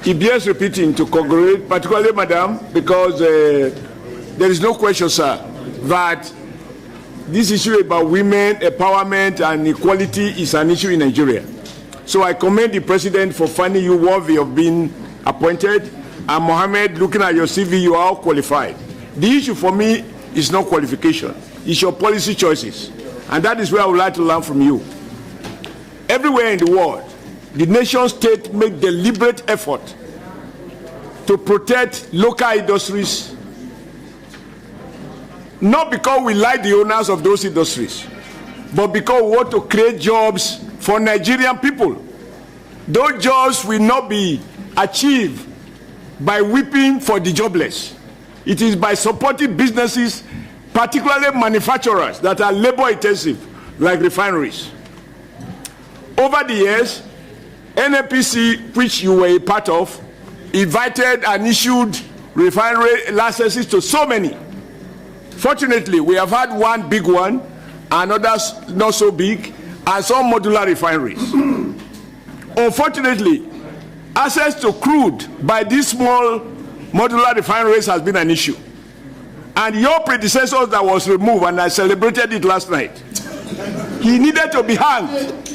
It bears repeating to congratulate, particularly Madam, because there is no question, sir, that this issue about women empowerment and equality is an issue in Nigeria. So I commend the President for finding you worthy of being appointed. And Mohammed, looking at your CV, you are all qualified. The issue for me is not qualification. It's your policy choices. And that is where I would like to learn from you. Everywhere in the world, the nation state make deliberate effort to protect local industries, not because we like the owners of those industries, but because we want to create jobs for Nigerian people. Those jobs will not be achieved by weeping for the jobless. It is by supporting businesses, particularly manufacturers that are labor intensive, like refineries. Over the years, NUPRC, which you were a part of, invited and issued refinery licenses to so many. Fortunately, we have had one big one, and others not so big, and some modular refineries. Unfortunately, access to crude by these small modular refineries has been an issue. And your predecessor that was removed, and I celebrated it last night, he needed to be hanged.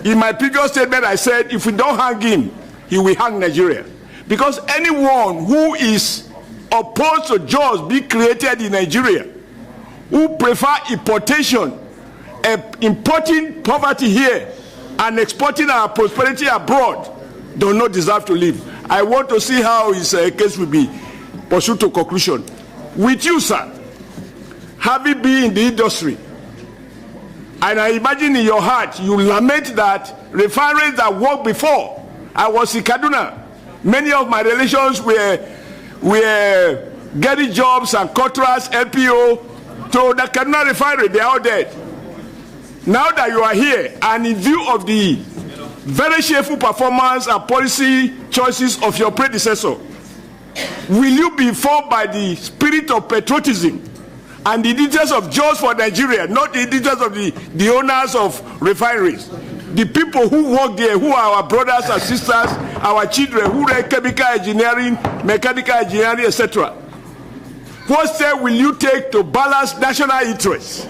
In my previous statement, I said, if we don't hang him, he will hang Nigeria. Because anyone who is opposed to jobs being created in Nigeria, who prefer importation, importing poverty here and exporting our prosperity abroad, do not deserve to live. I want to see how his case will be pursued to conclusion. With you, sir, having been in the industry, and I imagine in your heart, you lament that refineries that worked before. I was in Kaduna. Many of my relations were getting jobs and contracts, LPO, to the Kaduna refinery. They are all dead. Now that you are here, and in view of the very shameful performance and policy choices of your predecessor, will you be informed by the spirit of patriotism and the details of jobs for Nigeria, not the details of the owners of refineries, the people who work there, who are our brothers and sisters, our children who read chemical engineering, mechanical engineering, etc. What step will you take to balance national interests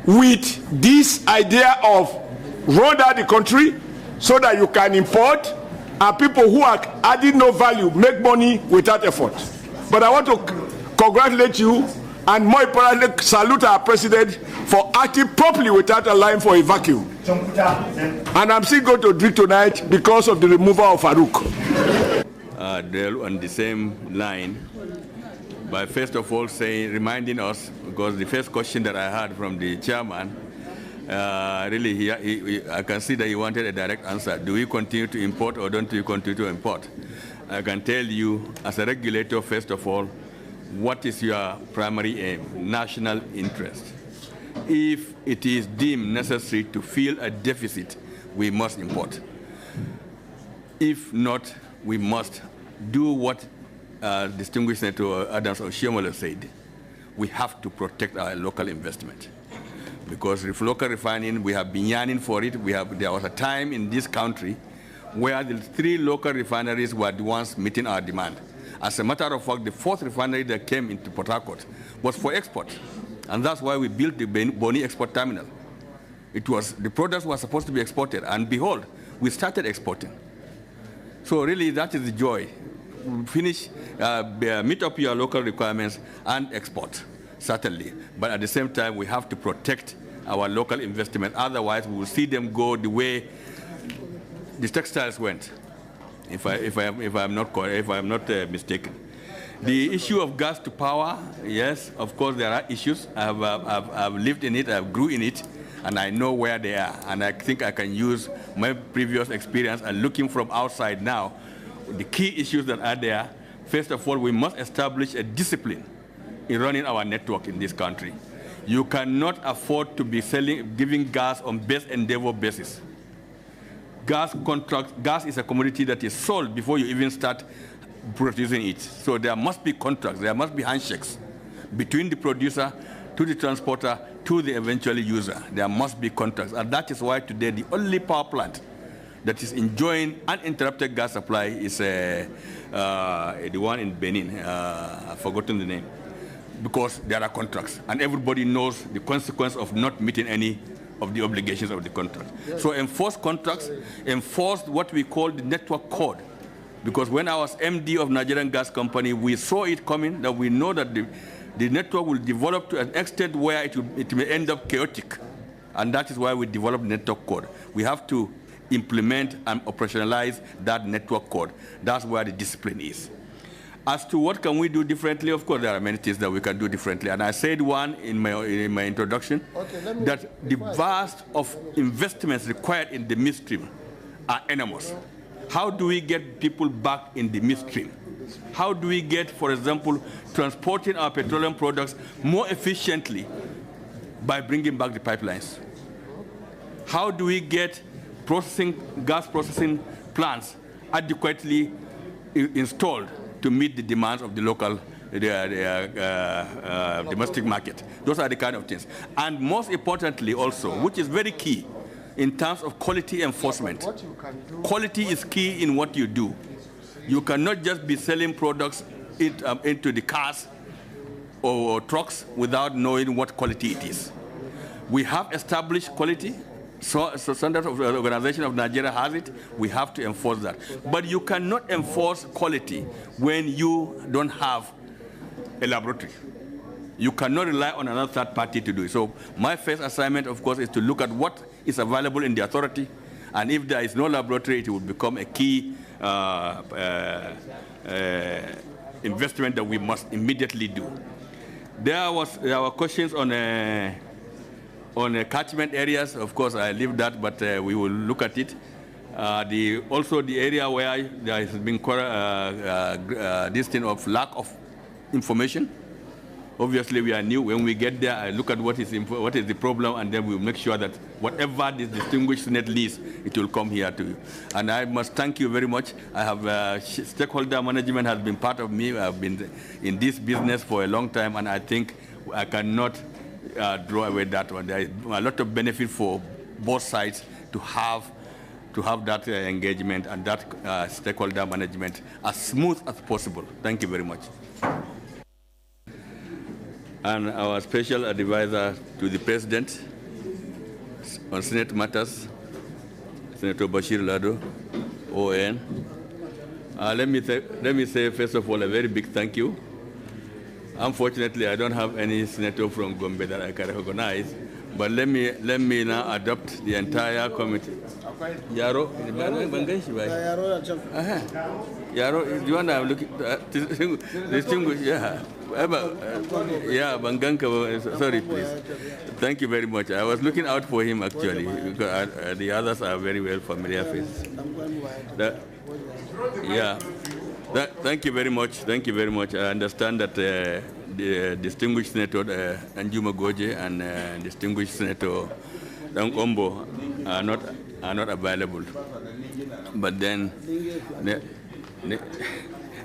with this idea of run down the country so that you can import, and people who are adding no value make money without effort? But I want to congratulate you, and more importantly, salute our president for acting properly without allowing for a vacuum. And I'm still going to drink tonight because of the removal of Farouk. They're on the same line, by first of all reminding us, because the first question that I heard from the chairman, really, I can see that he wanted a direct answer. Do we continue to import or don't we continue to import? I can tell you, as a regulator, first of all, what is your primary aim? National interest. If it is deemed necessary to fill a deficit, we must import. If not, we must do what distinguished Senator Adams Oshiomhole said. We have to protect our local investment. Because with local refining, we have been yearning for it. There was a time in this country where the 3 local refineries were the ones meeting our demand. As a matter of fact, the 4th refinery that came into Port Harcourt was for export. And that's why we built the Boni Export Terminal. The products were supposed to be exported, and behold, we started exporting. So really, that is the joy. Finish, meet up your local requirements and export, certainly. But at the same time, we have to protect our local investment. Otherwise, we will see them go the way the textiles went. If I'm not mistaken. The issue of gas to power, yes, of course there are issues. I've lived in it, I've grew in it, and I know where they are. And I think I can use my previous experience and looking from outside now, the key issues that are there. First of all, we must establish a discipline in running our network in this country. You cannot afford to be giving gas on best endeavor basis. Gas is a commodity that is sold before you even start producing it. So there must be contracts, there must be handshakes between the producer to the transporter to the eventual user. There must be contracts. And that is why today the only power plant that is enjoying uninterrupted gas supply is the one in Benin. I've forgotten the name. Because there are contracts, and everybody knows the consequence of not meeting any of the obligations of the contract. Yes. So enforce contracts, enforce what we call the network code. Because when I was MD of Nigerian Gas Company, we saw it coming, that we know that the network will develop to an extent where it may end up chaotic. And that is why we developed network code. We have to implement and operationalize that network code. That's where the discipline is. As to what can we do differently, of course, there are many things that we can do differently. And I said one in my introduction, that the vast of investments required in the midstream are enormous. How do we get people back in the midstream? How do we get, for example, transporting our petroleum products more efficiently by bringing back the pipelines? How do we get gas processing plants adequately installed to meet the demands of the local domestic market? Those are the kind of things. And most importantly also, which is very key in terms of quality enforcement, quality is key in what you do. You cannot just be selling products into the cars or trucks without knowing what quality it is. We have established quality. So Standards of the Organization of Nigeria has it. We have to enforce that. But you cannot enforce quality when you don't have a laboratory. You cannot rely on another third party to do it. So my first assignment, of course, is to look at what is available in the authority. And if there is no laboratory, it will become a key investment that we must immediately do. There were questions on catchment areas. Of course, I leave that, but we will look at it. Also, the area where there has been this thing of lack of information. Obviously, we are new. When we get there, I look at what is the problem, and then we'll make sure that whatever this distinguished Senate leads, it will come here to you. And I must thank you very much. I have stakeholder management has been part of me. I've been in this business for a long time, and I think I cannot draw away that one. There is a lot of benefit for both sides to have that engagement and that stakeholder management as smooth as possible. Thank you very much. And our special advisor to the President on Senate matters, Senator Bashir Lado, ON. Let me say, first of all, a very big thank you. Unfortunately, I don't have any senator from Gombe that I can recognize, but let me now adopt the entire committee. Yaro, Yaro is the one I'm looking at. Distinguished, yeah. Yeah, Banganka, sorry, please. Thank you very much. I was looking out for him, actually, because the others are very well familiar faces. Yeah. Thank you very much. Thank you very much. I understand that the distinguished Senator Anjuma Goje and distinguished Senator Ombo are not available. But then,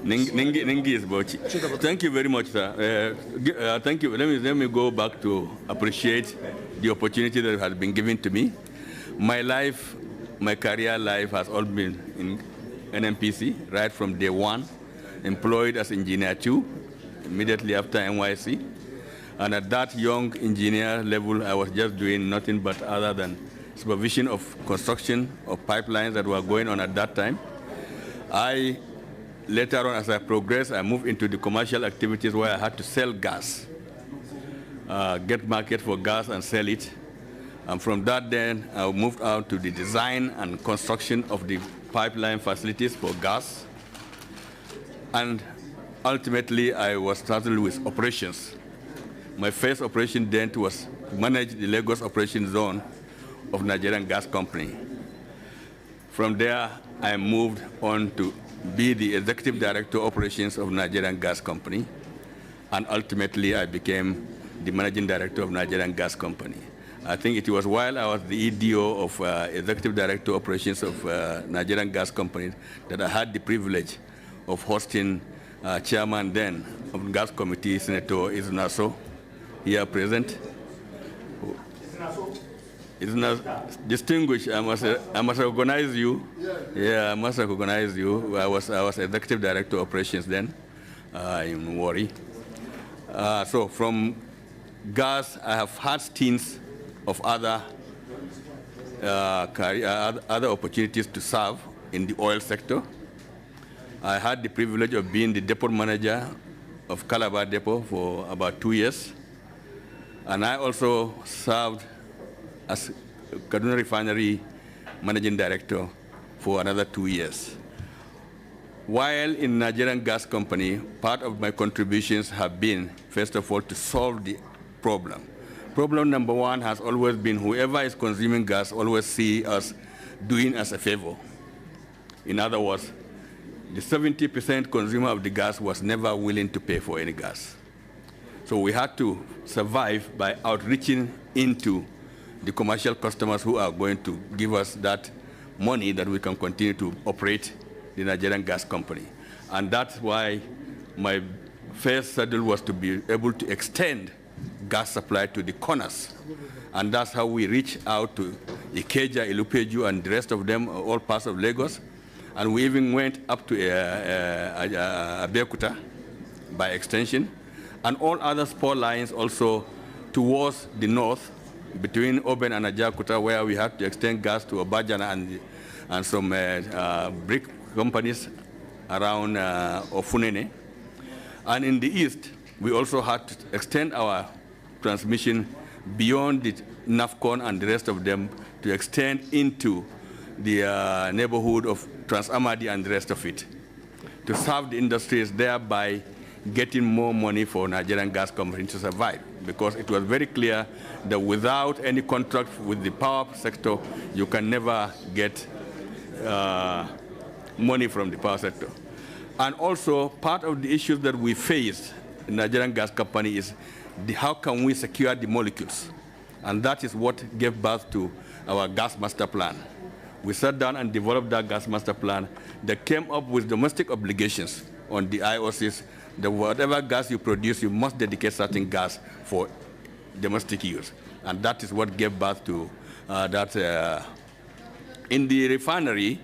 Ningi is Bochi. Thank you very much, sir. Thank you. Let me go back to appreciate the opportunity that has been given to me. My career life has all been in NNPC, right from day one, employed as engineer 2, immediately after NYC. And at that young engineer level, I was just doing nothing but other than supervision of construction of pipelines that were going on at that time. Later on, as I progressed, I moved into the commercial activities where I had to sell gas, get market for gas and sell it. And from that then, I moved out to the design and construction of the pipeline facilities for gas. And ultimately, I was started with operations. My first operation then was to manage the Lagos operation zone of Nigerian Gas Company. From there, I moved on to be the Executive Director of Operations of Nigerian Gas Company. And ultimately, I became the Managing Director of Nigerian Gas Company. I think it was while I was the EDO of Executive Director of Operations of Nigerian Gas Company that I had the privilege of hosting Chairman then of the Gas Committee, Senator Izunaso, here present. It's not distinguished. I must recognize you. Yeah, I must recognize you. I was executive director of operations then in Warri. So from gas, I have had stints of other opportunities to serve in the oil sector. I had the privilege of being the depot manager of Calabar Depot for about 2 years. And I also served as Kaduna Refinery Managing Director for another 2 years. While in Nigerian Gas Company, part of my contributions have been, first of all, to solve the problem. Problem number one has always been whoever is consuming gas always see us doing us a favor. In other words, the 70% consumer of the gas was never willing to pay for any gas. So we had to survive by outreaching into the commercial customers who are going to give us that money that we can continue to operate the Nigerian Gas Company. And that's why my first saddle was to be able to extend gas supply to the corners. And that's how we reach out to Ikeja, Ilupeju, and the rest of them, all parts of Lagos. And we even went up to Abeokuta by extension, and all other spur lines also towards the north, between Oben and Ajakuta, where we had to extend gas to Obajana and some brick companies around Ofunene. And in the east, we also had to extend our transmission beyond the NAFCON and the rest of them to extend into the neighborhood of Trans-Amadi and the rest of it, to serve the industries, thereby getting more money for Nigerian Gas Company to survive. Because it was very clear that without any contract with the power sector, you can never get money from the power sector. And also, part of the issues that we face in Nigerian Gas Company is how can we secure the molecules? And that is what gave birth to our gas master plan. We sat down and developed that gas master plan that came up with domestic obligations on the IOCs that whatever gas you produce, you must dedicate certain gas for domestic use. And that is what gave birth to that. In the refinery,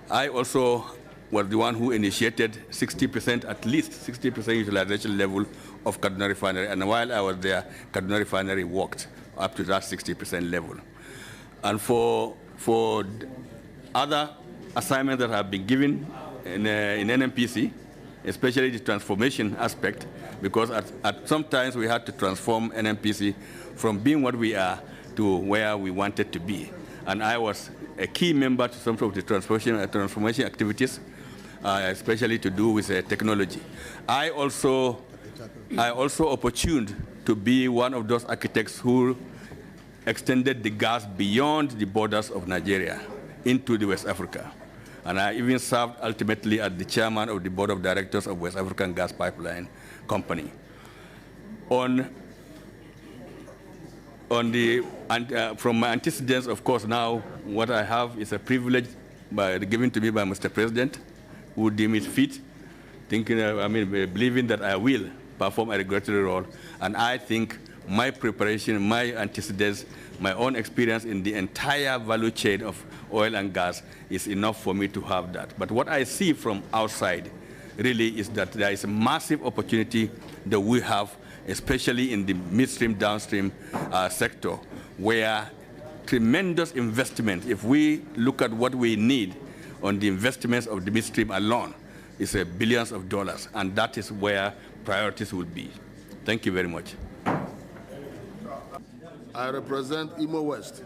I also was the one who initiated 60%, at least 60% utilization level of Kaduna Refinery. And while I was there, Kaduna Refinery worked up to that 60% level. And for other assignments that have been given in NNPC, especially the transformation aspect, because at some times we had to transform NNPC from being what we are to where we wanted to be. And I was a key member to some of the transformation activities, especially to do with technology. I also opportuned to be one of those architects who extended the gas beyond the borders of Nigeria into the West Africa. And I even served ultimately as the chairman of the board of directors of West African Gas Pipeline Company. From my antecedents, of course, now what I have is a privilege given to me by Mr. President, who deemed it fit, believing that I will perform a regulatory role. And I think my preparation, my antecedents, my own experience in the entire value chain of oil and gas is enough for me to have that. But what I see from outside really is that there is a massive opportunity that we have, especially in the midstream, downstream sector, where tremendous investment, if we look at what we need on the investments of the midstream alone, is billions of dollars, and that is where priorities will be. Thank you very much. I represent Imo West.